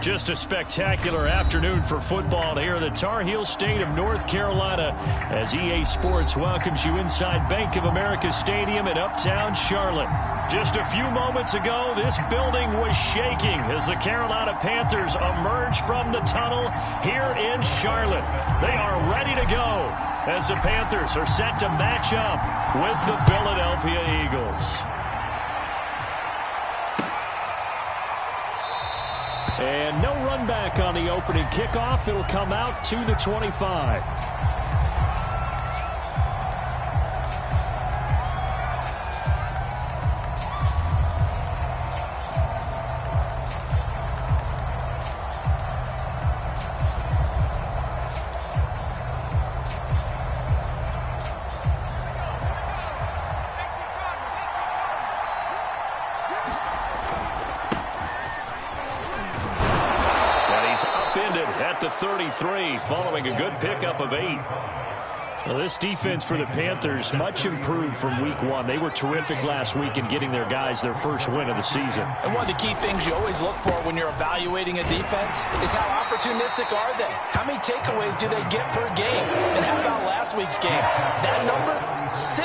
Just a spectacular afternoon for football here in the Tar Heel state of North Carolina as EA Sports welcomes you inside Bank of America Stadium in uptown Charlotte. Just a few moments ago, this building was shaking as the Carolina Panthers emerged from the tunnel here in Charlotte. They are ready to go as the Panthers are set to match up with the Philadelphia Eagles. And no run back on the opening kickoff. It'll come out to the 25. At the 33, following a good pickup of 8. Well, this defense for the Panthers, much improved from week 1. They were terrific last week in getting their guys their first win of the season. And one of the key things you always look for when you're evaluating a defense is how opportunistic are they? How many takeaways do they get per game? And how about last week's game? That number, 6.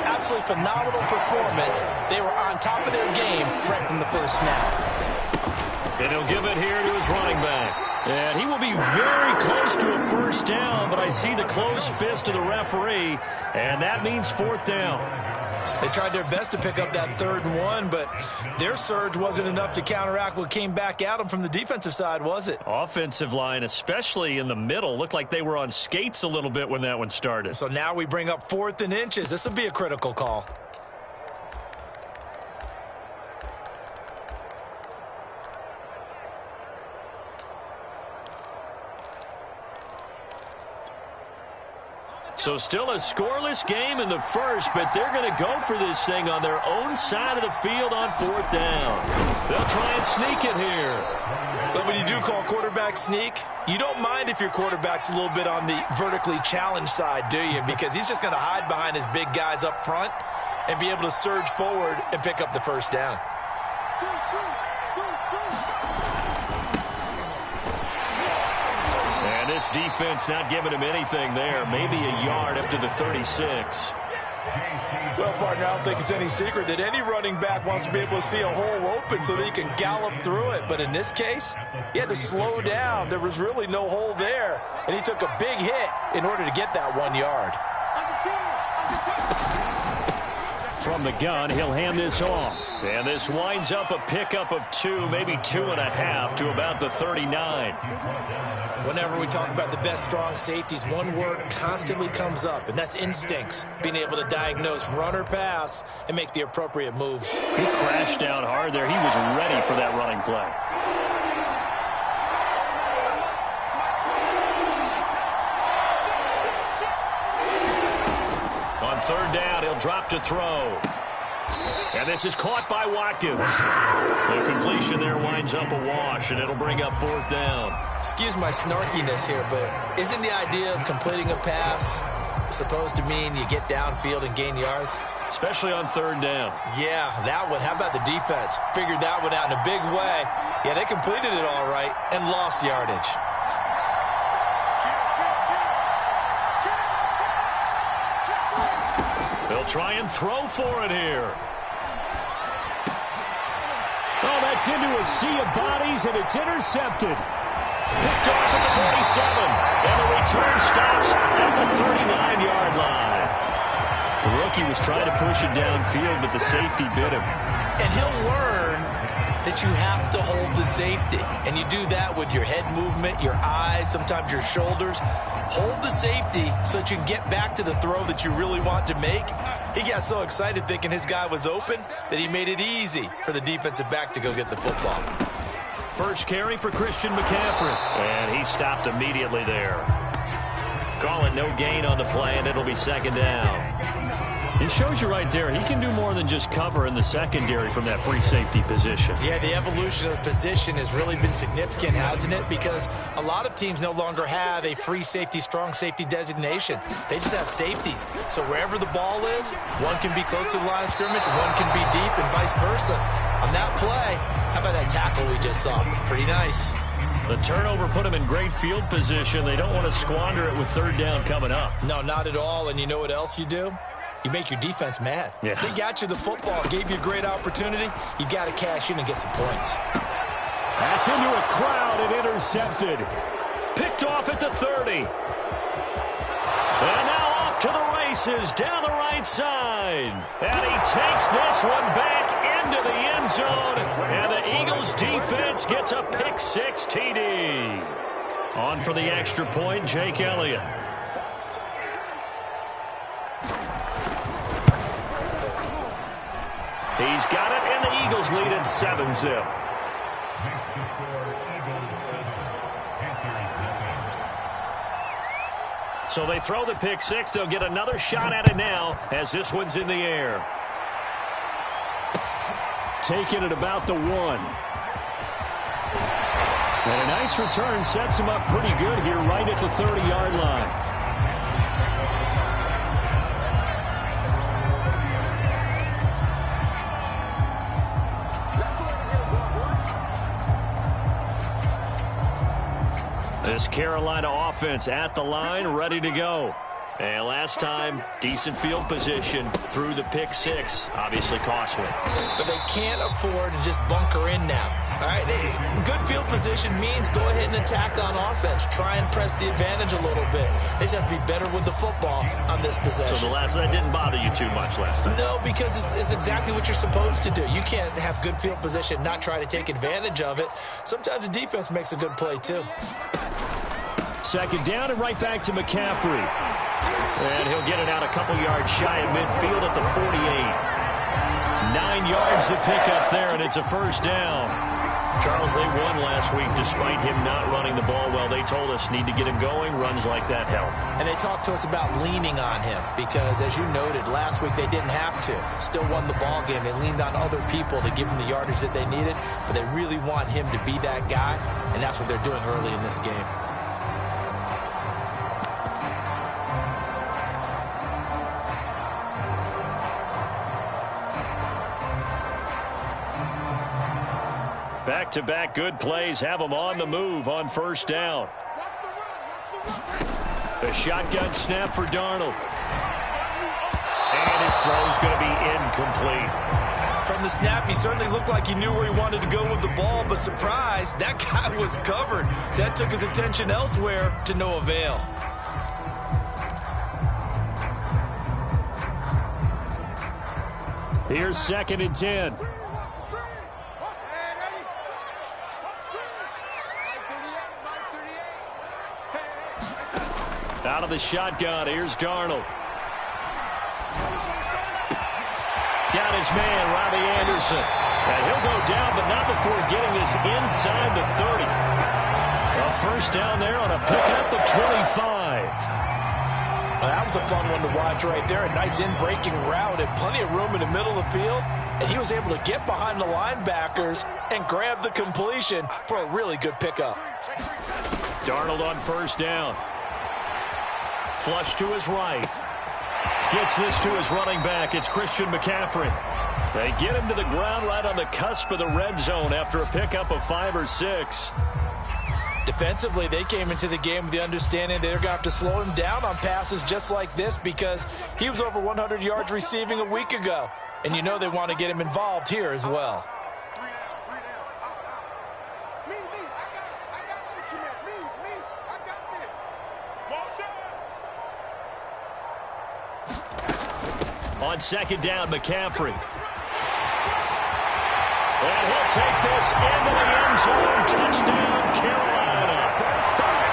Absolutely phenomenal performance. They were on top of their game right from the first snap. And he'll give it here to his running back. And he will be very close to a first down, but I see the closed fist of the referee, and that means 4th down. They tried their best to pick up that 3rd and 1, but their surge wasn't enough to counteract what came back at them from the defensive side, was it? Offensive line, especially in the middle, looked like they were on skates a little bit when that one started. So now we bring up 4th and inches. This will be a critical call. So still a scoreless game in the first, but they're going to go for this thing on their own side of the field on 4th down. They'll try and sneak it here. But when you do call quarterback sneak, you don't mind if your quarterback's a little bit on the vertically challenged side, do you? Because he's just going to hide behind his big guys up front and be able to surge forward and pick up the first down. This defense not giving him anything there. Maybe a yard up to the 36. Well, partner, I don't think it's any secret that any running back wants to be able to see a hole open so that he can gallop through it. But in this case, he had to slow down. There was really no hole there. And he took a big hit in order to get that 1 yard. From the gun, he'll hand this off. And this winds up a pickup of 2, maybe 2.5 to about the 39. Whenever we talk about the best strong safeties, one word constantly comes up, and that's instincts. Being able to diagnose run or pass and make the appropriate moves. He crashed down hard there. He was ready for that running play. On 3rd down, he'll drop to throw. And this is caught by Watkins. The completion there winds up a wash, and it'll bring up 4th down. Excuse my snarkiness here, but isn't the idea of completing a pass supposed to mean you get downfield and gain yards? Especially on 3rd down. Yeah, that one. How about the defense? Figured that one out in a big way. Yeah, they completed it all right and lost yardage. They'll try and throw for it here. Oh, that's into a sea of bodies, and it's intercepted. Picked off at the 47, and the return stops at the 39-yard line. The rookie was trying to push it downfield, but the safety bit him. And he'll learn that you have to hold the safety. And you do that with your head movement, your eyes, sometimes your shoulders. Hold the safety so that you can get back to the throw that you really want to make. He got so excited thinking his guy was open that he made it easy for the defensive back to go get the football. First carry for Christian McCaffrey. And he stopped immediately there. Call it no gain on the play, and it'll be 2nd down. It shows you right there, he can do more than just cover in the secondary from that free safety position. Yeah, the evolution of the position has really been significant, hasn't it? Because a lot of teams no longer have a free safety, strong safety designation. They just have safeties. So wherever the ball is, one can be close to the line of scrimmage, one can be deep, and vice versa. On that play, how about that tackle we just saw? Pretty nice. The turnover put them in great field position. They don't want to squander it with third down coming up. No, not at all. And you know what else you do? You make your defense mad. Yeah. They got you the football, gave you a great opportunity. You got to cash in and get some points. That's into a crowd and intercepted. Picked off at the 30. And now off to the races down the right side. And he takes this one back into the end zone. And the Eagles defense gets a pick-6 TD. On for the extra point, Jake Elliott. He's got it, and the Eagles lead at 7-0. So they throw the pick-6. They'll get another shot at it now as this one's in the air. Taken at about the 1. And a nice return sets him up pretty good here right at the 30-yard line. This Carolina offense at the line, ready to go. And last time, decent field position through the pick-6. Obviously costly. But they can't afford to just bunker in now. All right, good field position means go ahead and attack on offense. Try and press the advantage a little bit. They just have to be better with the football on this possession. So that didn't bother you too much last time? No, because it's exactly what you're supposed to do. You can't have good field position, not try to take advantage of it. Sometimes the defense makes a good play, too. Second down and right back to McCaffrey. And he'll get it out a couple yards shy of midfield at the 48. 9 yards to pick up there, and it's a first down. Charles, they won last week despite him not running the ball well. They told us need to get him going. Runs like that help. And they talked to us about leaning on him because, as you noted, last week they didn't have to. Still won the ball game. They leaned on other people to give him the yardage that they needed, but they really want him to be that guy, and that's what they're doing early in this game. Back-to-back good plays have them on the move on first down. The shotgun snap for Darnold. And his throw's going to be incomplete. From the snap, he certainly looked like he knew where he wanted to go with the ball, but surprise, that guy was covered. So that took his attention elsewhere to no avail. Here's 2nd and 10. Out of the shotgun, here's Darnold. Got his man, Robbie Anderson. And he'll go down, but not before getting this inside the 30. A first down there on a pickup, the 25. Well, that was a fun one to watch right there. A nice in-breaking route and plenty of room in the middle of the field. And he was able to get behind the linebackers and grab the completion for a really good pickup. Darnold on first down. Flush to his right. Gets this to his running back. It's Christian McCaffrey. They get him to the ground right on the cusp of the red zone after a pickup of 5 or 6. Defensively, they came into the game with the understanding they're going to have to slow him down on passes just like this because he was over 100 yards receiving a week ago. And you know they want to get him involved here as well. On second down, McCaffrey. And he'll take this into the end zone. Touchdown, Carolina.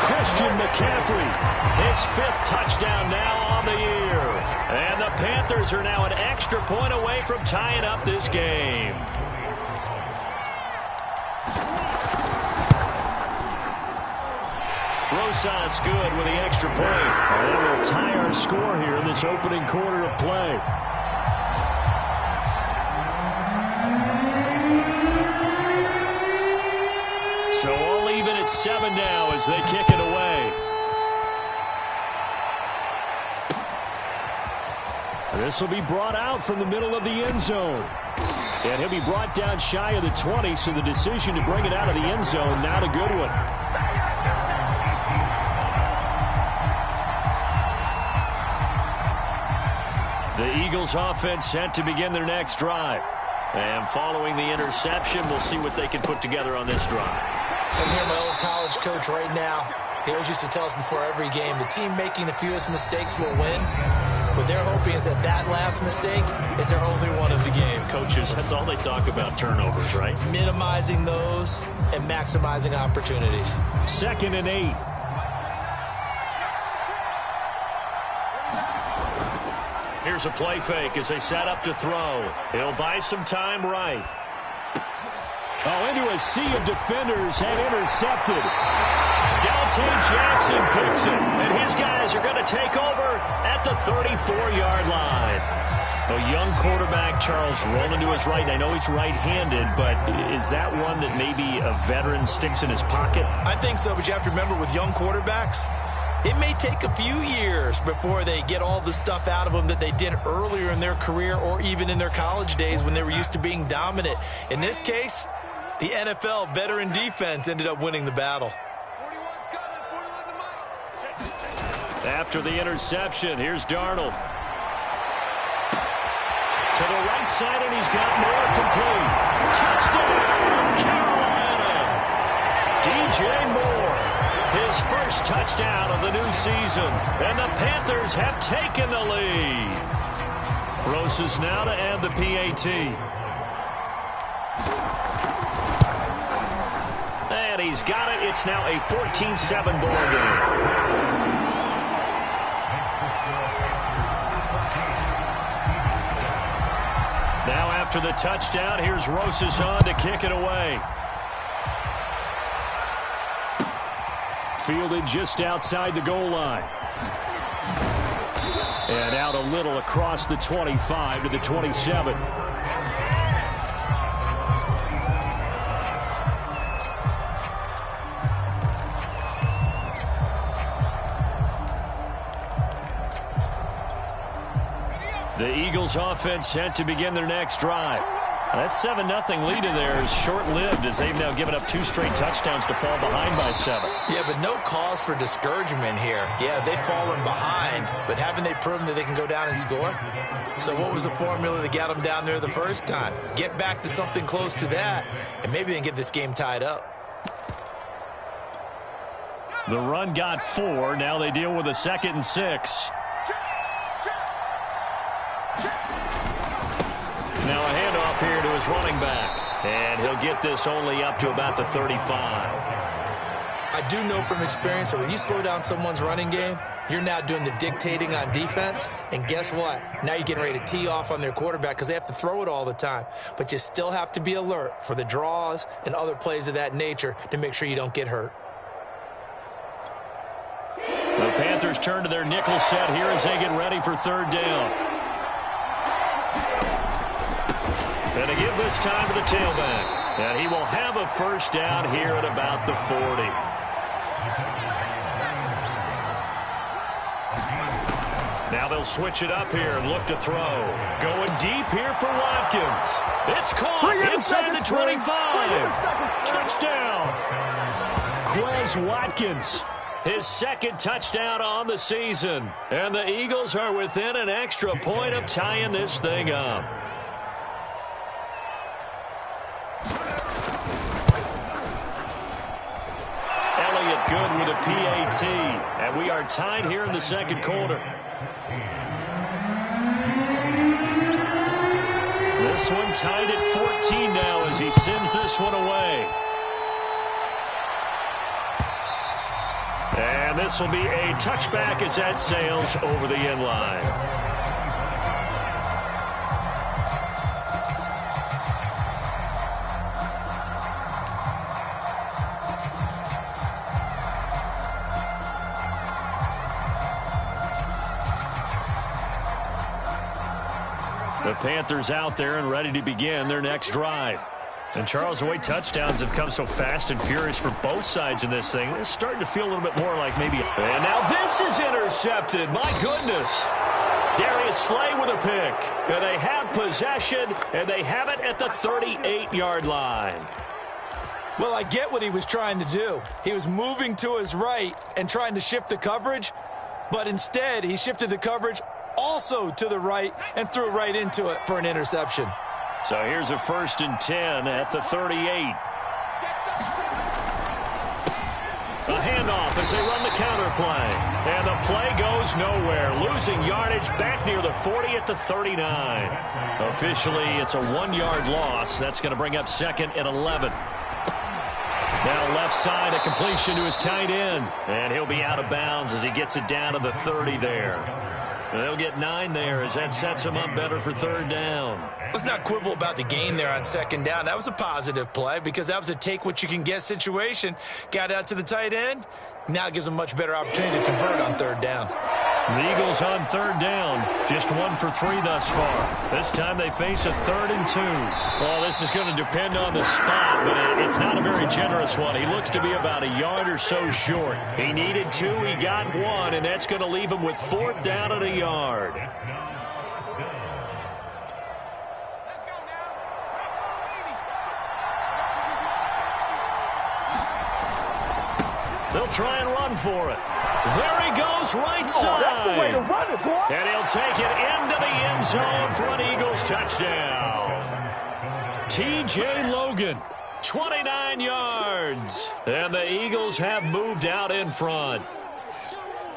Christian McCaffrey, his 5th touchdown now on the year. And the Panthers are now an extra point away from tying up this game. Rosas good with the extra point. And we'll tie our score here in this opening quarter of play. So all even at 7 now as they kick it away. This will be brought out from the middle of the end zone. And he'll be brought down shy of the 20, so the decision to bring it out of the end zone, not a good one. The Eagles offense set to begin their next drive. And following the interception, we'll see what they can put together on this drive. I'm here, my old college coach right now. He always used to tell us before every game, the team making the fewest mistakes will win. What they're hoping is that that last mistake is their only one of the game. Coaches, that's all they talk about, turnovers, right? Minimizing those and maximizing opportunities. 2nd and 8. Here's a play fake as they set up to throw. He'll buy some time right. Oh, into a sea of defenders and intercepted. Dante Jackson picks it, and his guys are going to take over at the 34-yard line. A young quarterback, Charles, rolling to his right. I know he's right-handed, but is that one that maybe a veteran sticks in his pocket? I think so, but you have to remember with young quarterbacks, it may take a few years before they get all the stuff out of them that they did earlier in their career or even in their college days when they were used to being dominant. In this case, the NFL veteran defense ended up winning the battle. After the interception, here's Darnold. To the right side, and he's got more complete. Touchdown, Carolina! DJ Moore, his first touchdown of the new season. And the Panthers have taken the lead. Roses now to add the PAT. And he's got it. It's now a 14-7 ball game. Now after the touchdown, here's Roses on to kick it away. Fielded just outside the goal line. And out a little across the 25 to the 27. The Eagles offense set to begin their next drive. That 7-0 lead of theirs short-lived as they've now given up 2 straight touchdowns to fall behind by 7. Yeah, but no cause for discouragement here. Yeah, they've fallen behind, but haven't they proven that they can go down and score? So what was the formula that got them down there the first time? Get back to something close to that, and maybe they can get this game tied up. The run got 4. Now they deal with a 2nd and 6. Now a handoff here to his running back. And he'll get this only up to about the 35. I do know from experience that when you slow down someone's running game, you're now doing the dictating on defense. And guess what? Now you're getting ready to tee off on their quarterback because they have to throw it all the time. But you still have to be alert for the draws and other plays of that nature to make sure you don't get hurt. The Panthers turn to their nickel set here as they get ready for 3rd down. And to give this time to the tailback. And he will have a first down here at about the 40. Now they'll switch it up here and look to throw. Going deep here for Watkins. It's caught inside the 25. Touchdown. Quez Watkins. His 2nd touchdown on the season. And the Eagles are within an extra point of tying this thing up. Good with a PAT, and we are tied here in the 2nd quarter. This one tied at 14 now as he sends this one away. And this will be a touchback as that sails over the end line. The Panthers out there and ready to begin their next drive. And Charles, the way touchdowns have come so fast and furious for both sides in this thing, it's starting to feel a little bit more like maybe... And now this is intercepted. My goodness. Darius Slay with a pick. And they have possession, and they have it at the 38-yard line. Well, I get what he was trying to do. He was moving to his right and trying to shift the coverage, but instead he shifted the coverage also to the right, and threw right into it for an interception. So here's a 1st and 10 at the 38. A handoff as they run the counter play. And the play goes nowhere. Losing yardage back near the 40 at the 39. Officially, it's a 1-yard loss. That's going to bring up 2nd and 11. Now left side, a completion to his tight end. And he'll be out of bounds as he gets it down to the 30 there. And they'll get 9 there as that sets him up better for 3rd down. Let's not quibble about the gain there on 2nd down. That was a positive play because that was a take-what-you-can-get situation. Got out to the tight end. Now it gives them a much better opportunity to convert on 3rd down. The Eagles on 3rd down. Just 1 for 3 thus far. This time they face a 3rd and 2. Well, this is going to depend on the spot, but it's not a very generous one. He looks to be about a yard or so short. He needed 2. He got 1, and that's going to leave him with 4th down at a yard. They'll try and run for it. There he goes, right side. That's the way to run it, boy. And he'll take it into the end zone for an Eagles touchdown. T.J. Logan, 29 yards. And the Eagles have moved out in front.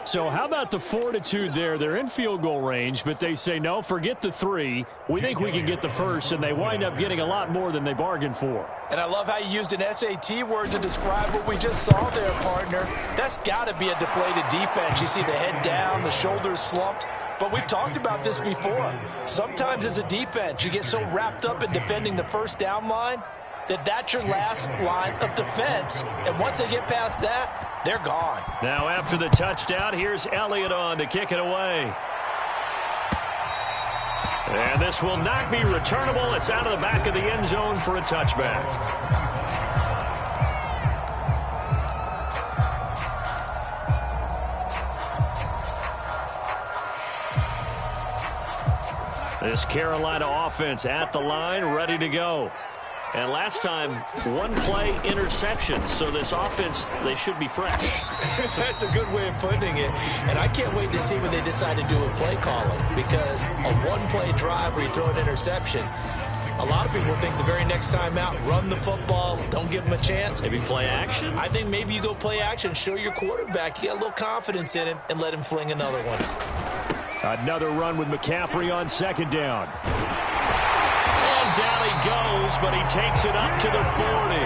So how about the fortitude there? They're in field goal range, but they say, no, forget the 3. We think we can get the 1st, and they wind up getting a lot more than they bargained for. And I love how you used an SAT word to describe what we just saw there, partner. That's got to be a deflated defense. You see the head down, the shoulders slumped. But we've talked about this before. Sometimes as a defense, you get so wrapped up in defending the 1st down line that's your last line of defense. And once they get past that, they're gone. Now after the touchdown, here's Elliott on to kick it away. And this will not be returnable. It's out of the back of the end zone for a touchback. This Carolina offense at the line, ready to go. And last time, 1-play interception. So this offense, they should be fresh. That's a good way of putting it. And I can't wait to see what they decide to do with play calling. Because a 1-play drive where you throw an interception, a lot of people think the very next time out, run the football, don't give them a chance. Maybe play action? I think maybe you go play action, show your quarterback, you get a little confidence in him, and let him fling another one. Another run with McCaffrey on 2nd down. Down he goes, but he takes it up to the 40.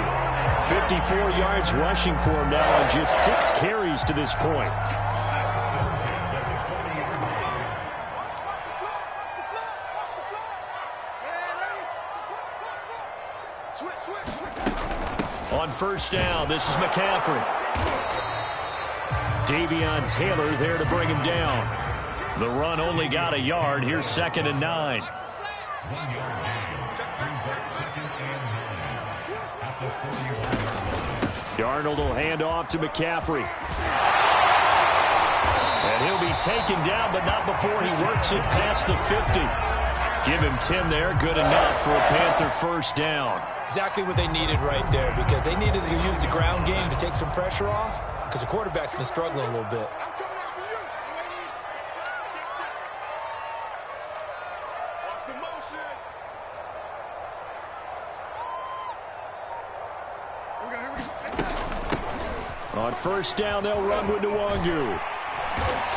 54 yards rushing for him now on just 6 carries to this point. On 1st down, this is McCaffrey. Davion Taylor there to bring him down. The run only got a yard. Here's 2nd and 9. Darnold will hand off to McCaffrey. And he'll be taken down, but not before he works it past the 50. Give him 10 there, good enough for a Panther 1st down. Exactly what they needed right there, because they needed to use the ground game to take some pressure off, because the quarterback's been struggling a little bit. On 1st down, they'll run with Nwangu.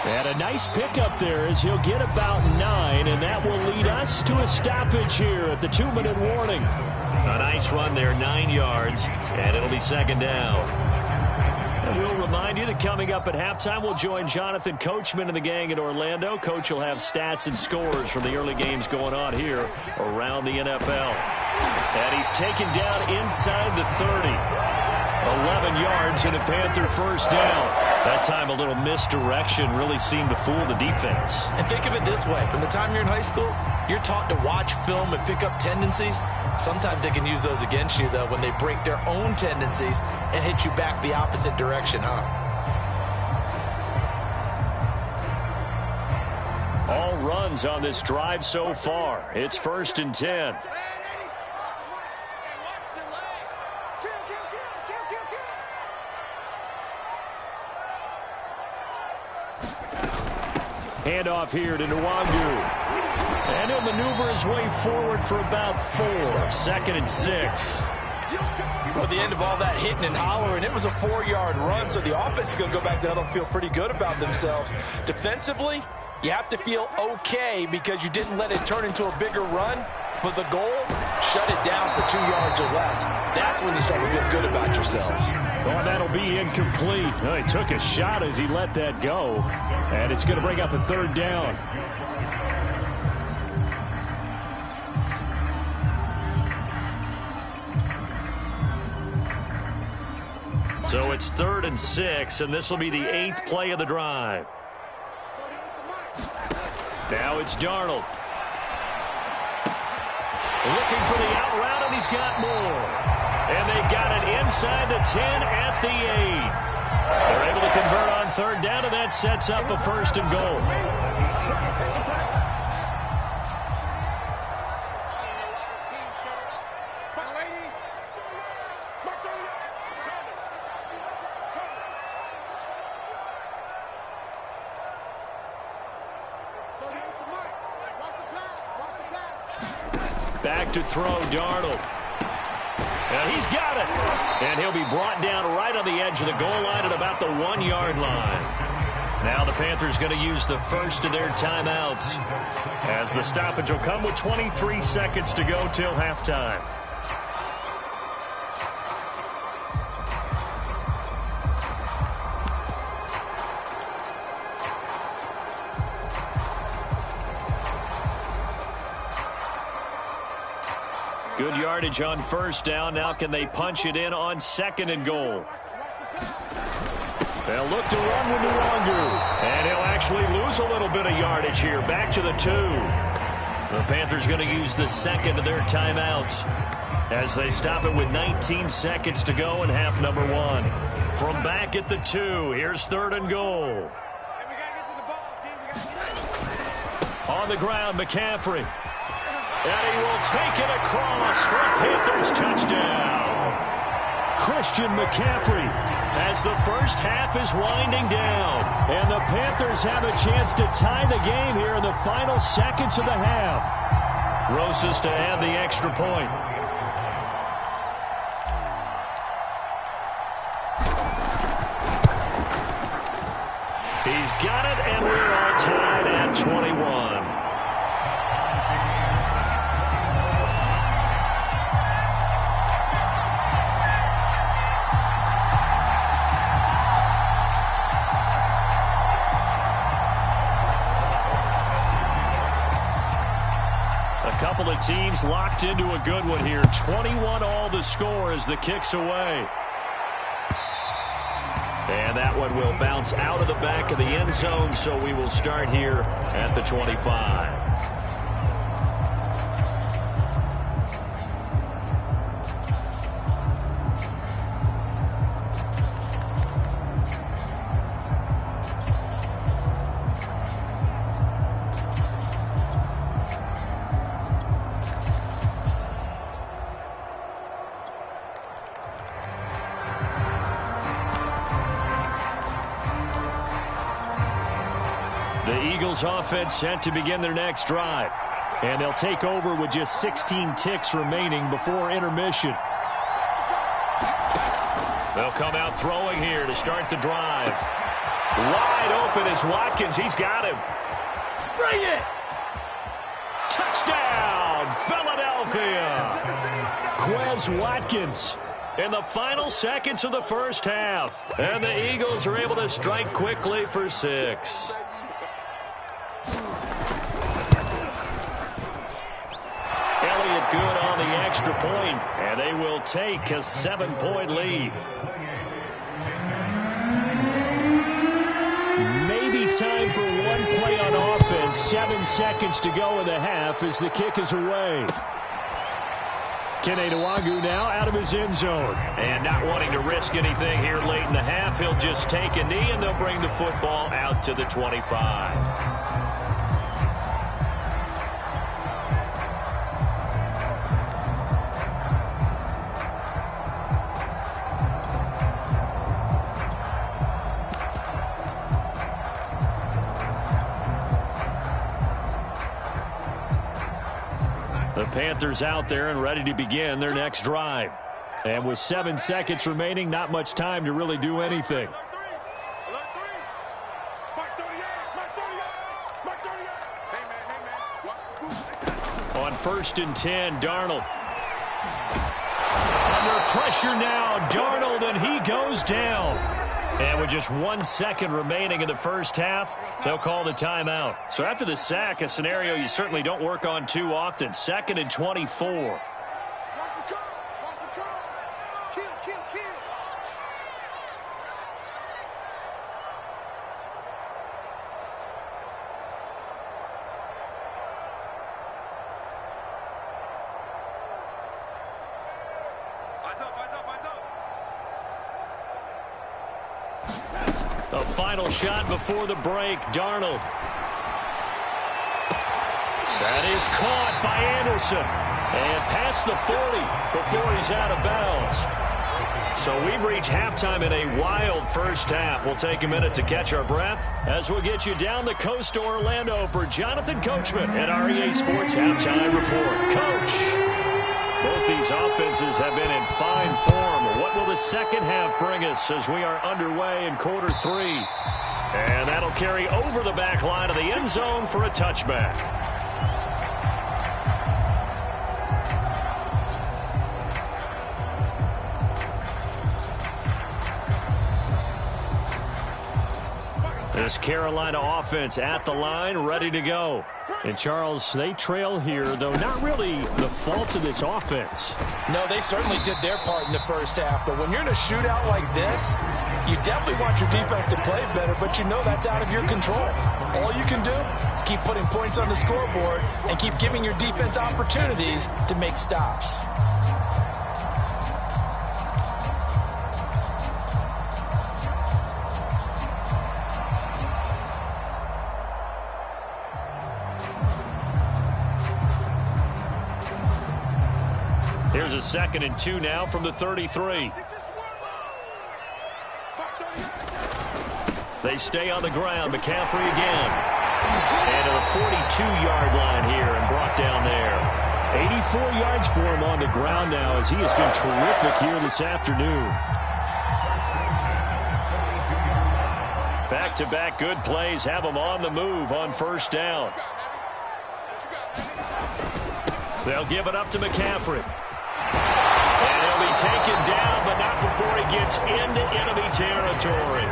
And a nice pickup there as he'll get about 9, and that will lead us to a stoppage here at the 2-minute warning. A nice run there, 9 yards, and it'll be 2nd down. And we'll remind you that coming up at halftime, we'll join Jonathan Coachman and the gang in Orlando. Coach will have stats and scores from the early games going on here around the NFL. And he's taken down inside the 30. 11 yards and a Panther 1st down. That time a little misdirection really seemed to fool the defense. And think of it this way. From the time you're in high school, you're taught to watch film and pick up tendencies. Sometimes they can use those against you, though, when they break their own tendencies and hit you back the opposite direction, huh? All runs on this drive so far. It's 1st and 10. Handoff here to Nwangu. And he'll maneuver his way forward for about 4. 2nd and 6. Well, at the end of all that hitting and hollering, it was a 4-yard run, so the offense is going to go back down and feel pretty good about themselves. Defensively, you have to feel okay because you didn't let it turn into a bigger run, but the goal, shut it down for 2 yards or less. That's when you start to feel good about yourselves. Oh, that'll be incomplete. Oh, he took a shot as he let that go, and it's going to bring up a 3rd down. So it's 3rd and 6, and this will be the 8th play of the drive. Now it's Darnold. Looking for the out route, and he's got more. And they've got it inside the 10 at the 8. They're able to convert on 3rd down, and that sets up a 1st and goal. Back to throw, Darnold. And he's got it. And he'll be brought down right on the edge of the goal line at about the 1-yard line. Now the Panthers going to use the first of their timeouts, as the stoppage will come with 23 seconds to go till halftime. Good yardage on 1st down. Now can they punch it in on 2nd and goal? They'll look to run with Nwangu. And he'll actually lose a little bit of yardage here. Back to the 2. The Panthers going to use the 2nd of their timeouts as they stop it with 19 seconds to go in half number 1. From back at the 2, here's 3rd and goal. On the ground, McCaffrey. And he will take it across for a Panthers touchdown. Christian McCaffrey, as the first half is winding down. And the Panthers have a chance to tie the game here in the final seconds of the half. Rosas to add the extra point. He's got it, and we're all tied at 21. Couple of teams locked into a good one here. 21 all the score as the kick's away. And that one will bounce out of the back of the end zone, so we will start here at the 25. The Eagles offense set to begin their next drive. And they'll take over with just 16 ticks remaining before intermission. They'll come out throwing here to start the drive. Wide open is Watkins. He's got him. Bring it! Touchdown, Philadelphia! Quez Watkins in the final seconds of the first half. And the Eagles are able to strike quickly for 6. Good on the extra point, and they will take a 7-point lead. Maybe time for one play on offense. 7 seconds to go in the half as the kick is away. Kene Nwangu now out of his end zone. And not wanting to risk anything here late in the half, he'll just take a knee, and they'll bring the football out to the 25. Panthers out there and ready to begin their next drive. And with 7 seconds remaining, not much time to really do anything. On 1st and 10, Darnold. Under pressure now, Darnold, and he goes down. And with just 1 second remaining in the first half, they'll call the timeout. So after the sack, a scenario you certainly don't work on too often. 2nd and 24. A final shot before the break, Darnold. That is caught by Anderson. And past the 40 before he's out of bounds. So we've reached halftime in a wild first half. We'll take a minute to catch our breath as we'll get you down the coast to Orlando for Jonathan Coachman at our EA Sports Halftime Report. Coach, both these offenses have been in fine form. What will the second half bring us as we are underway in quarter 3? And that'll carry over the back line of the end zone for a touchback. This Carolina offense at the line, ready to go. And, Charles, they trail here, though not really the fault of this offense. No, they certainly did their part in the first half. But when you're in a shootout like this, you definitely want your defense to play better, but you know that's out of your control. All you can do, keep putting points on the scoreboard and keep giving your defense opportunities to make stops. Here's a 2nd and 2 now from the 33. They stay on the ground. McCaffrey again. And to the 42-yard line here and brought down there. 84 yards for him on the ground now as he has been terrific here this afternoon. Back-to-back good plays have him on the move on first down. They'll give it up to McCaffrey. And he'll be taken down, but not before he gets into enemy territory.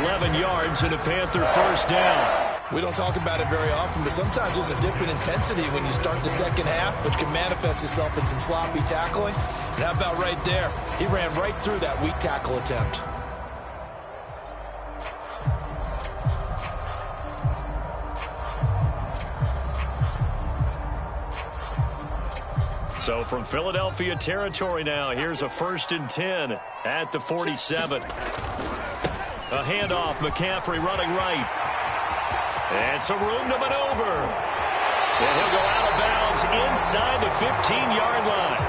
11 yards and a Panther first down. We don't talk about it very often, but sometimes there's a dip in intensity when you start the second half, which can manifest itself in some sloppy tackling. And how about right there? He ran right through that weak tackle attempt. So from Philadelphia territory now, here's a 1st and 10 at the 47. A handoff, McCaffrey running right. And some room to maneuver. And he'll go out of bounds inside the 15-yard line.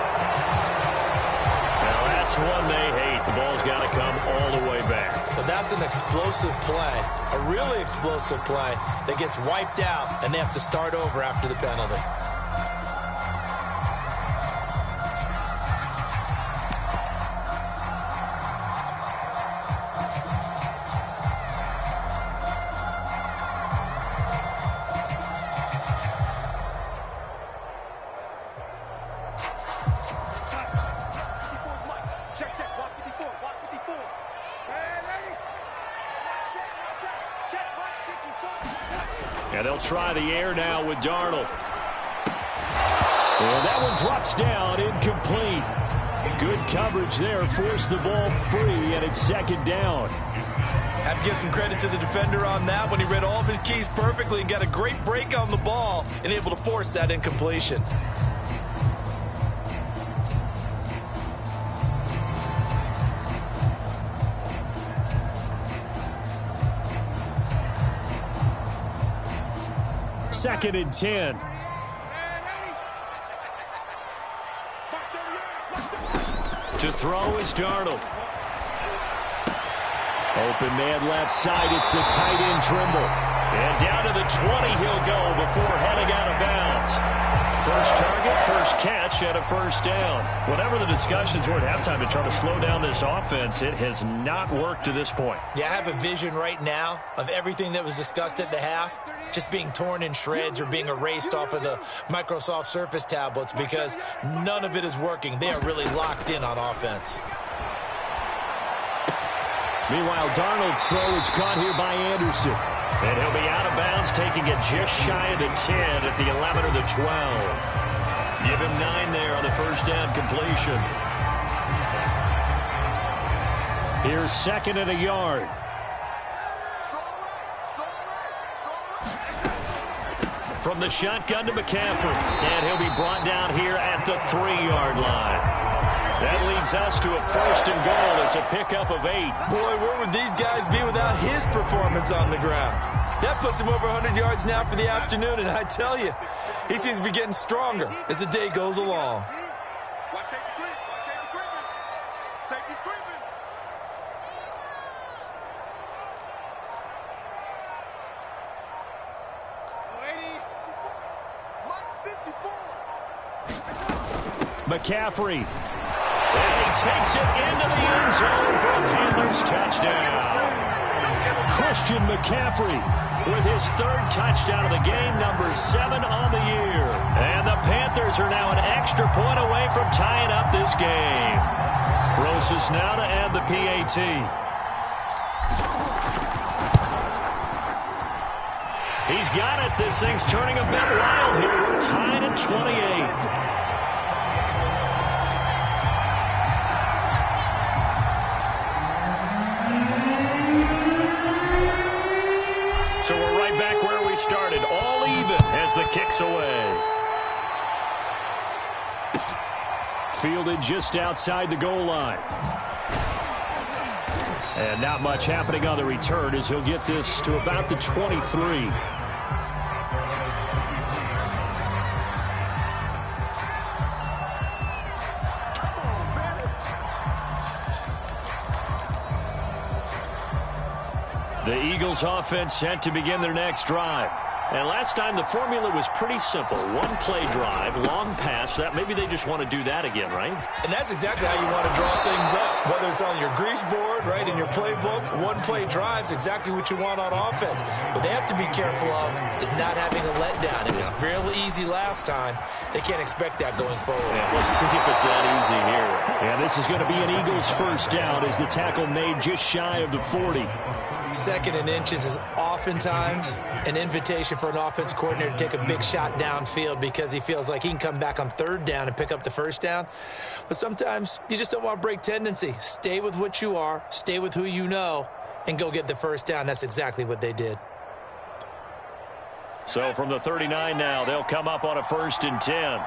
Now that's one they hate. The ball's got to come all the way back. So that's an explosive play, a really explosive play that gets wiped out, and they have to start over after the penalty. And they'll try the air now with Darnold. And that one drops down, incomplete. Good coverage there, forced the ball free, and it's 2nd down. Have to give some credit to the defender on that when he read all of his keys perfectly and got a great break on the ball and able to force that incompletion. Second and 10. To throw is Darnold. Open man left side. It's the tight end Trimble. And down to the 20 he'll go before heading out of bounds. First target, first catch, and a first down. Whatever the discussions were at halftime to try to slow down this offense, it has not worked to this point. Yeah, I have a vision right now of everything that was discussed at the half just being torn in shreds or being erased off of the Microsoft Surface tablets because none of it is working. They are really locked in on offense. Meanwhile, Darnold's throw is caught here by Anderson. And he'll be out of bounds, taking it just shy of the 10 at the 11 or the 12. Give him 9 there on the first down completion. Here's second and a yard. From the shotgun to McCaffrey. And he'll be brought down here at the 3-yard line. That leads us to a first and goal. It's a pickup of 8. Boy, where would these guys be without his performance on the ground? That puts him over 100 yards now for the afternoon, and I tell you, he seems to be getting stronger as the day goes along. Watch safety creep. Watch safety creeping. Safety's creeping. McCaffrey. And he takes it into the end zone for a Panthers touchdown. Christian McCaffrey with his 3rd touchdown of the game, number 7 on the year. And the Panthers are now an extra point away from tying up this game. Rosas now to add the PAT. He's got it. This thing's turning a bit wild here. We're tied at 28. So we're right back where we started, all even as the kick's away. Fielded just outside the goal line. And not much happening on the return as he'll get this to about the 23. The Eagles offense set to begin their next drive. And last time the formula was pretty simple. 1-play drive, long pass. That maybe they just want to do that again, right? And that's exactly how you want to draw things up. Whether it's on your grease board, right, in your playbook, 1-play drive's exactly what you want on offense. What they have to be careful of is not having a letdown. It was fairly easy last time. They can't expect that going forward. Yeah, we'll see if it's that easy here. And this is going to be an Eagles first down as the tackle made just shy of the 40. 2nd and inches is oftentimes an invitation for an offense coordinator to take a big shot downfield because he feels like he can come back on 3rd down and pick up the first down. But sometimes you just don't want to break tendency. Stay with what you are, stay with who you know, and go get the first down. That's exactly what they did. So from the 39 now, they'll come up on a 1st and 10.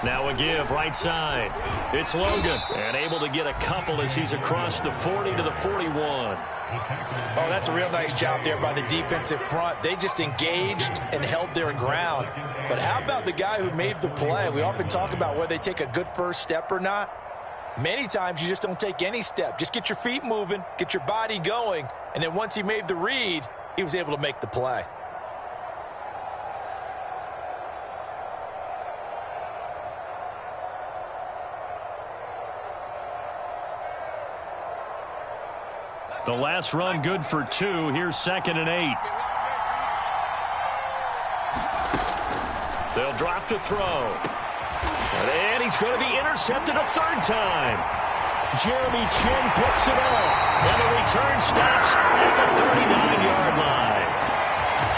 Now a give right side. It's Logan, and able to get a couple as he's across the 40 to the 41. Oh, that's a real nice job there by the defensive front. They just engaged and held their ground. But how about the guy who made the play? We often talk about whether they take a good first step or not. Many times you just don't take any step. Just get your feet moving, get your body going, and then once he made the read, he was able to make the play. The last run good for 2. Here's 2nd and 8. They'll drop to throw. And he's going to be intercepted a 3rd time. Jeremy Chin picks it up. And the return stops at the 39-yard line.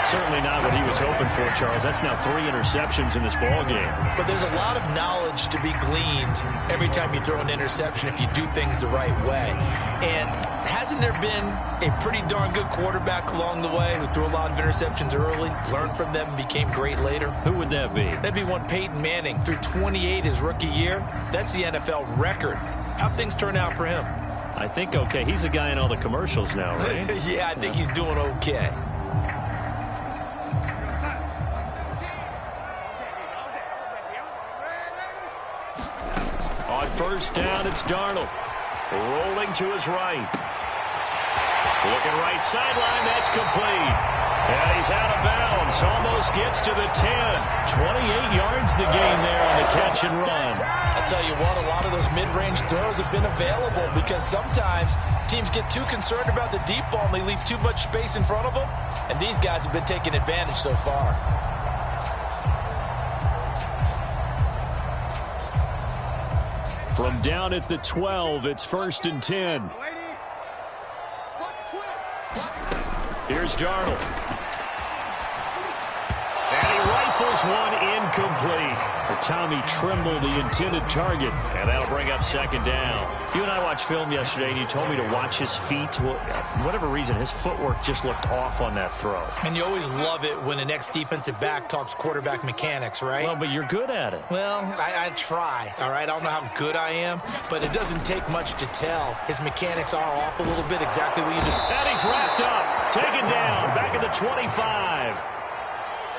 Certainly not what he was hoping for, Charles. That's now 3 interceptions in this ballgame. But there's a lot of knowledge to be gleaned every time you throw an interception if you do things the right way. And hasn't there been a pretty darn good quarterback along the way who threw a lot of interceptions early, learned from them, and became great later? Who would that be? That'd be one Peyton Manning. Threw 28 his rookie year. That's the NFL record. How'd things turn out for him? I think okay. He's a guy in all the commercials now, right? Yeah, I think he's doing okay. On 1st down, it's Darnold. Rolling to his right. Looking right sideline, that's complete. And he's out of bounds. Almost gets to the 10. 28 yards the gain there on the catch and run. I'll tell you what, a lot of those mid-range throws have been available because sometimes teams get too concerned about the deep ball and they leave too much space in front of them. And these guys have been taking advantage so far. From down at the 12, it's 1st and 10. Here's Darnold. And he rifles one incomplete. Tommy Tremble, the intended target. And that'll bring up 2nd down. You and I watched film yesterday, and you told me to watch his feet. Well, for whatever reason, his footwork just looked off on that throw. And you always love it when the next defensive back talks quarterback mechanics, right? Well, but you're good at it. Well, I try, all right? I don't know how good I am, but it doesn't take much to tell. His mechanics are off a little bit, exactly what you do. And he's wrapped up, taken down, back at the 25.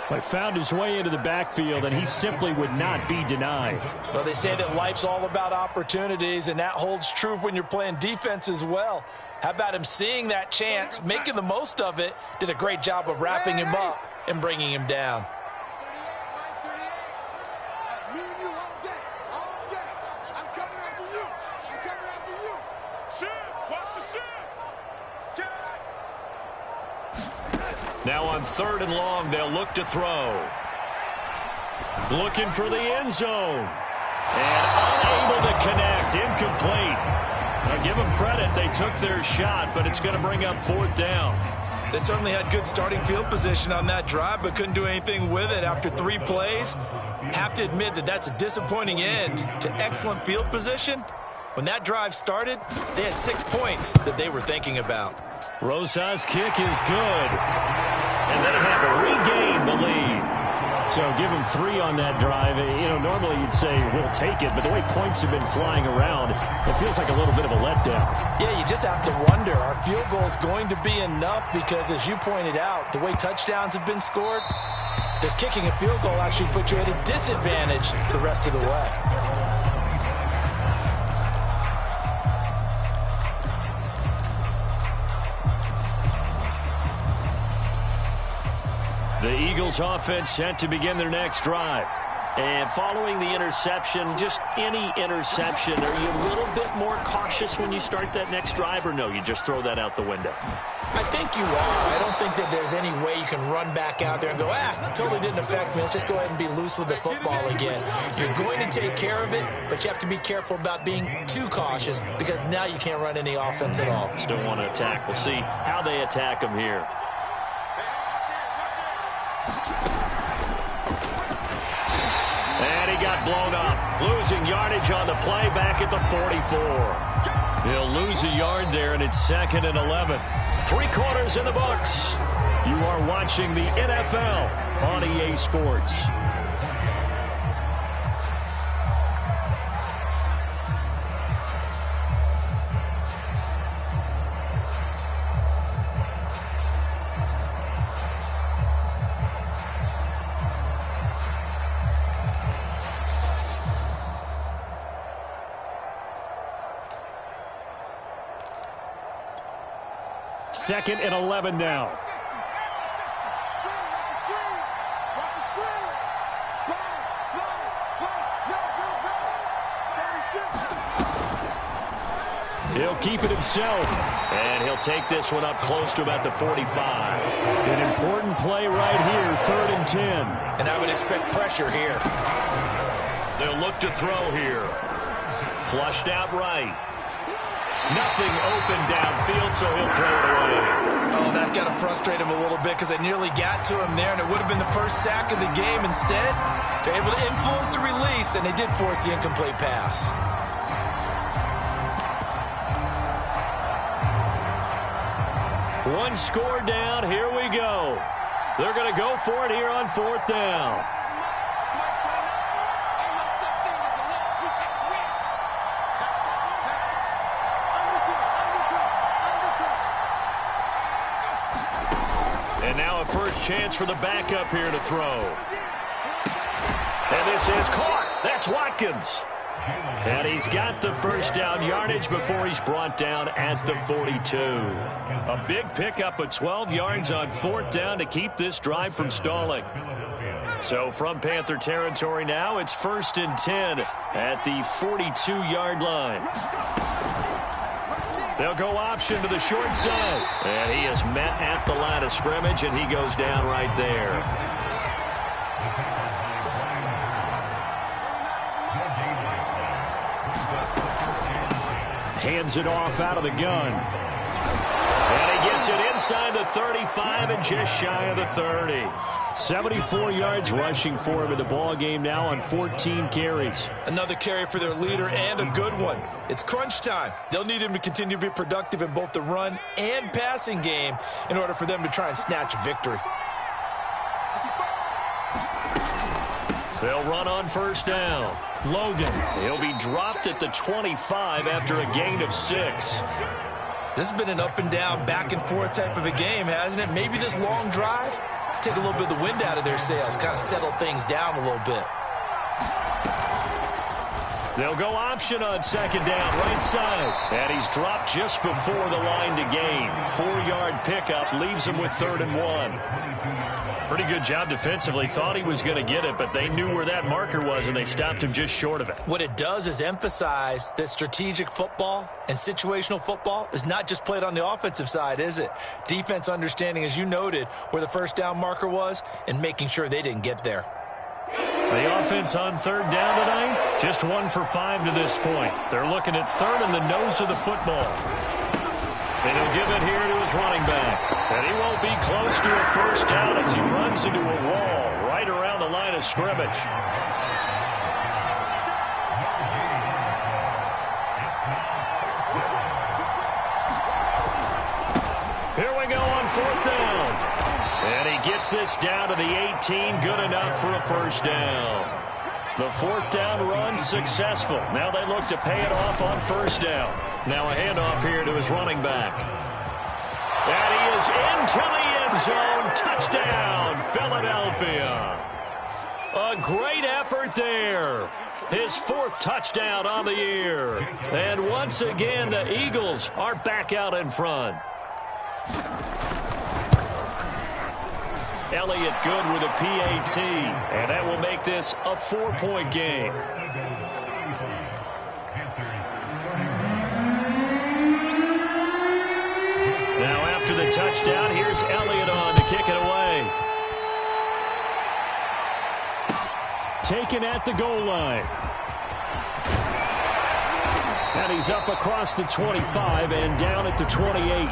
But found his way into the backfield, and he simply would not be denied. Well, they say that life's all about opportunities, and that holds true when you're playing defense as well. How about him seeing that chance, making the most of it, did a great job of wrapping him up and bringing him down. Now on 3rd and long, they'll look to throw. Looking for the end zone. And unable to connect. Incomplete. Now give them credit. They took their shot, but it's going to bring up 4th down. They certainly had good starting field position on that drive, but couldn't do anything with it after 3 plays. Have to admit that that's a disappointing end to excellent field position. When that drive started, they had 6 points that they were thinking about. Rosa's kick is good. And they have regained the lead. So give them 3 on that drive. You know, normally you'd say we'll take it, but the way points have been flying around, it feels like a little bit of a letdown. Yeah, you just have to wonder, are field goals going to be enough? Because as you pointed out, the way touchdowns have been scored, does kicking a field goal actually put you at a disadvantage the rest of the way? The Eagles offense set to begin their next drive. And following the interception, just any interception, are you a little bit more cautious when you start that next drive, or no, you just throw that out the window? I think you are. I don't think that there's any way you can run back out there and go, totally didn't affect me. Let's just go ahead and be loose with the football again. You're going to take care of it, but you have to be careful about being too cautious because now you can't run any offense at all. Still want to attack. We'll see how they attack them here. And he got blown up. Losing yardage on the play back at the 44. He'll lose a yard there, and it's 2nd and 11. 3 quarters in the books. You are watching the NFL on EA Sports. Second and 11 now. He'll keep it himself. And he'll take this one up close to about the 45. An important play right here, 3rd and 10. And I would expect pressure here. They'll look to throw here. Flushed out right. Nothing open downfield, so he'll throw it away. Oh, that's got to frustrate him a little bit because they nearly got to him there, and it would have been the first sack of the game. Instead, they're able to influence the release, and they did force the incomplete pass. One score down. Here we go. They're going to go for it here on 4th down. And now a first chance for the backup here to throw. And this is caught. That's Watkins. And he's got the first down yardage before he's brought down at the 42. A big pickup of 12 yards on 4th down to keep this drive from stalling. So from Panther territory now, it's 1st and 10 at the 42-yard line. They'll go option to the short side. And he is met at the line of scrimmage, and he goes down right there. Hands it off out of the gun. And he gets it inside the 35 and just shy of the 30. 74 yards rushing for him in the ball game now on 14 carries. Another carry for their leader and a good one. It's crunch time. They'll need him to continue to be productive in both the run and passing game in order for them to try and snatch a victory. They'll run on 1st down. Logan, he'll be dropped at the 25 after a gain of 6. This has been an up and down, back and forth type of a game, hasn't it? Maybe this long drive take a little bit of the wind out of their sails, kind of settle things down a little bit. They'll go option on 2nd down, right side. And he's dropped just before the line to gain. 4-yard pickup leaves him with 3rd and 1. Pretty good job defensively. Thought he was going to get it, but they knew where that marker was, and they stopped him just short of it. What it does is emphasize that strategic football and situational football is not just played on the offensive side, is it? Defense understanding, as you noted, where the 1st down marker was and making sure they didn't get there. The offense on 3rd down tonight, just 1 for 5 to this point. They're looking at 3rd in the nose of the football. And he'll give it here to his running back. And he won't be close to a 1st down as he runs into a wall right around the line of scrimmage. Here we go on 4th down. And he gets this down to the 18, good enough for a 1st down. The 4th down run successful. Now they look to pay it off on 1st down. Now a handoff here to his running back. And he is into the end zone. Touchdown, Philadelphia. A great effort there. His 4th touchdown on the year. And once again, the Eagles are back out in front. Elliott good with a PAT, and that will make this a 4-point game. Now after the touchdown, here's Elliott on to kick it away. Taken at the goal line. And he's up across the 25 and down at the 28.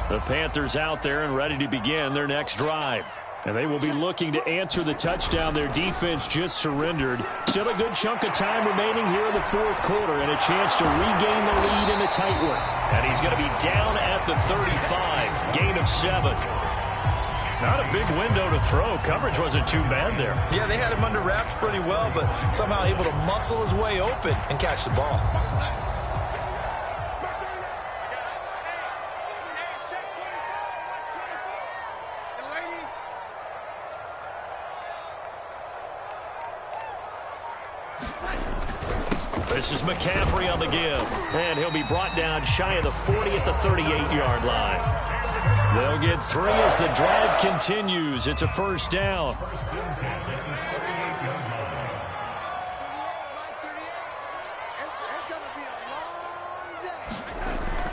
The Panthers out there and ready to begin their next drive. And they will be looking to answer the touchdown their defense just surrendered. Still a good chunk of time remaining here in the 4th quarter and a chance to regain the lead in a tight one. And he's going to be down at the 35, gain of 7. Not a big window to throw. Coverage wasn't too bad there. Yeah, they had him under wraps pretty well, but somehow able to muscle his way open and catch the ball. This is McCaffrey on the give. And he'll be brought down shy of the 40 at the 38-yard line. They'll get 3 as the drive continues. It's a 1st down.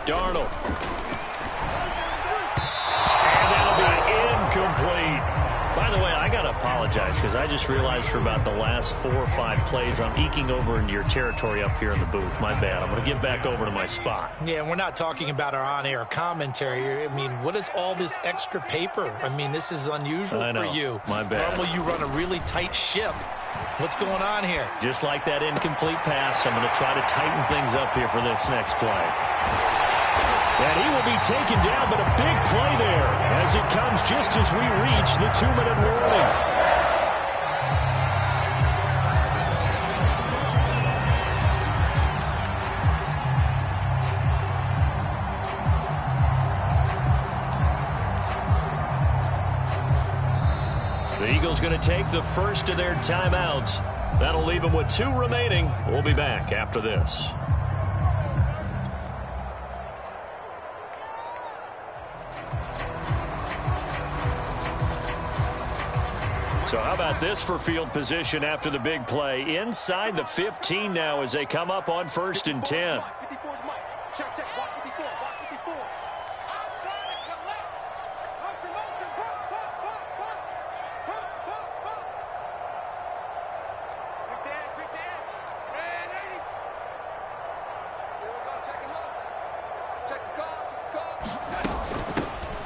Darnold. And that'll be incomplete. By the way, I got to apologize because I just realized for about the last 4 or 5 plays I'm eking over into your territory up here in the booth. My bad. I'm going to get back over to my spot. Yeah, we're not talking about our on-air commentary. I mean, what is all this extra paper? I mean, this is unusual for you. My bad. Normally you run a really tight ship. What's going on here? Just like that incomplete pass, I'm going to try to tighten things up here for this next play. And he will be taken down, but a big play there as it comes just as we reach the 2-minute warning. The Eagles going to take the first of their timeouts. That'll leave them with 2 remaining. We'll be back after this. So how about this for field position after the big play? Inside the 15 now as they come up on 1st and 10.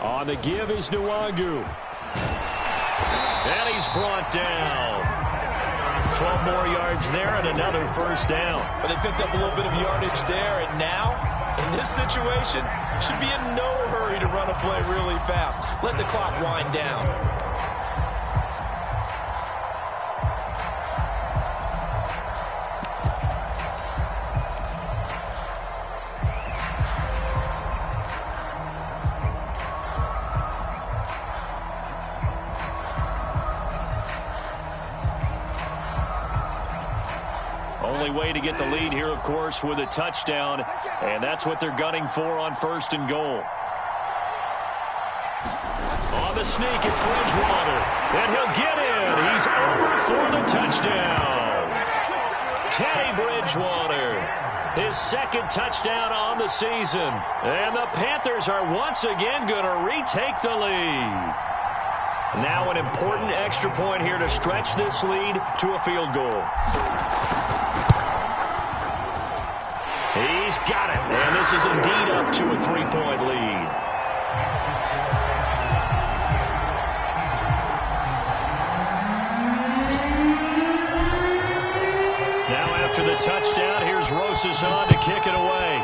On the give is Nwangu. And he's brought down. 12 more yards there and another first down. But they picked up a little bit of yardage there, and now, in this situation, should be in no hurry to run a play really fast. Let the clock wind down. Only way to get the lead here, of course, with a touchdown, and that's what they're gunning for on 1st and goal. On the sneak, it's Bridgewater, and he'll get in. He's over for the touchdown. Teddy Bridgewater, his 2nd touchdown on the season, and the Panthers are once again going to retake the lead. Now an important extra point here to stretch this lead to a field goal. He's got it, and this is indeed up to a 3-point lead. Now after the touchdown, here's Rosas on to kick it away.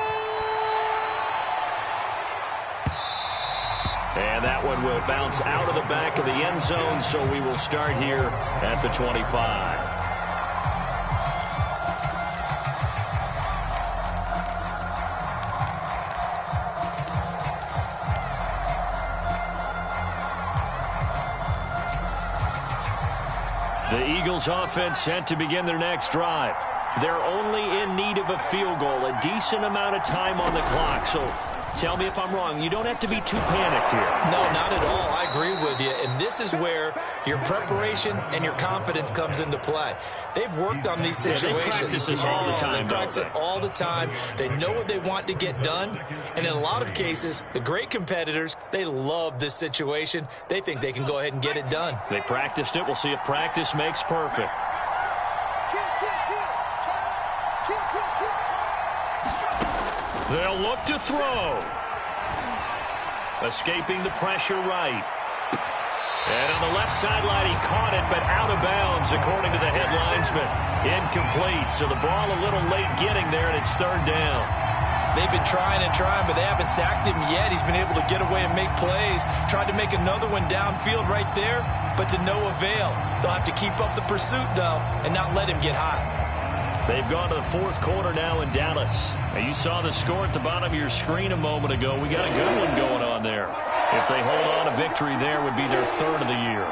And that one will bounce out of the back of the end zone, so we will start here at the 25. The Eagles offense set to begin their next drive. They're only in need of a field goal, a decent amount of time on the clock. So tell me if I'm wrong. You don't have to be too panicked here. No, not at all. I agree with you. And this is where your preparation and your confidence comes into play. They've worked on these situations. They practice this all the time. They practice it all the time. They know what they want to get done. And in a lot of cases, the great competitors, they love this situation. They think they can go ahead and get it done. They practiced it. We'll see if practice makes perfect. They'll look to throw. Escaping the pressure right. And on the left sideline, he caught it, but out of bounds, according to the head linesman. Incomplete, so the ball a little late getting there, and it's 3rd down. They've been trying and trying, but they haven't sacked him yet. He's been able to get away and make plays. Tried to make another one downfield right there, but to no avail. They'll have to keep up the pursuit, though, and not let him get hot. They've gone to the 4th quarter now in Dallas. Now, you saw the score at the bottom of your screen a moment ago. We got a good one going on there. If they hold on, a victory there would be their 3rd of the year.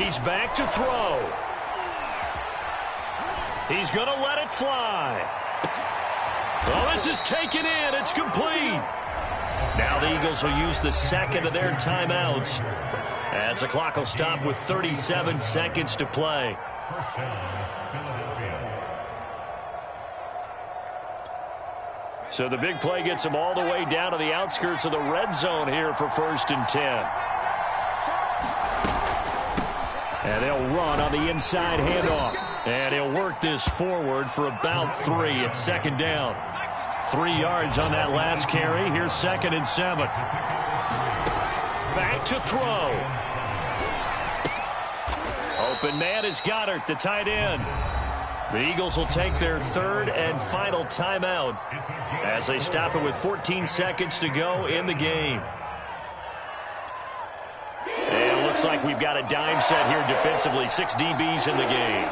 He's back to throw. He's going to let it fly. Oh, this is taken in. It's complete. Now the Eagles will use the 2nd of their timeouts as the clock will stop with 37 seconds to play. So the big play gets them all the way down to the outskirts of the red zone here for 1st and 10. And they'll run on the inside handoff. And he'll work this forward for about 3 at 2nd down. 3 yards on that last carry. Here's 2nd and 7. Back to throw. Open man is Goddard, the tight end. The Eagles will take their 3rd and final timeout as they stop it with 14 seconds to go in the game. And it looks like we've got a dime set here defensively. 6 DBs in the game.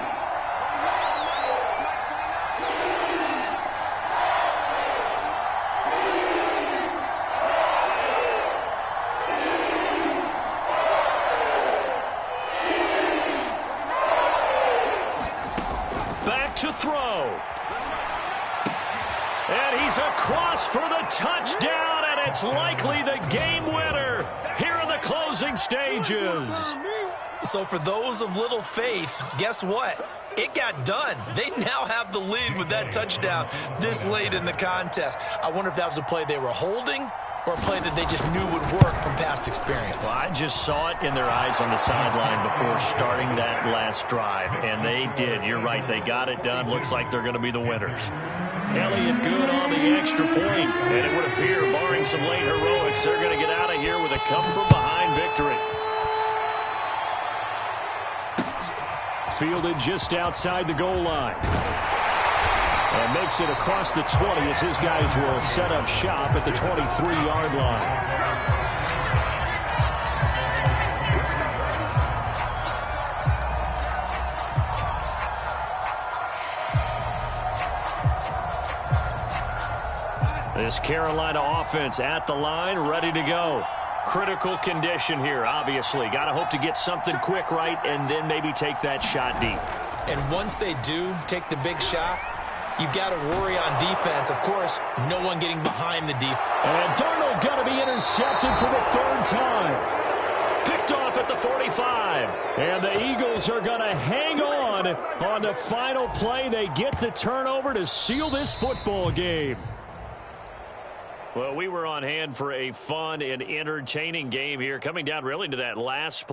to throw. And he's across for the touchdown, and it's likely the game winner here in the closing stages. So for those of little faith, guess what? It got done. They now have the lead with that touchdown this late in the contest. I wonder if that was a play they were holding or a play that they just knew would work from past experience. Well, I just saw it in their eyes on the sideline before starting that last drive, and they did. You're right. They got it done. Looks like they're going to be the winners. Elliott good on the extra point, and it would appear, barring some late heroics, they're going to get out of here with a come-from-behind victory. Fielded just outside the goal line. And makes it across the 20 as his guys will set up shop at the 23-yard line. This Carolina offense at the line, ready to go. Critical condition here, obviously. Got to hope to get something quick right and then maybe take that shot deep. And once they do take the big shot, you've got to worry on defense. Of course, no one getting behind the defense. And Darnold going to be intercepted for the third time. Picked off at the 45. And the Eagles are going to hang on the final play. They get the turnover to seal this football game. Well, we were on hand for a fun and entertaining game here, coming down really to that last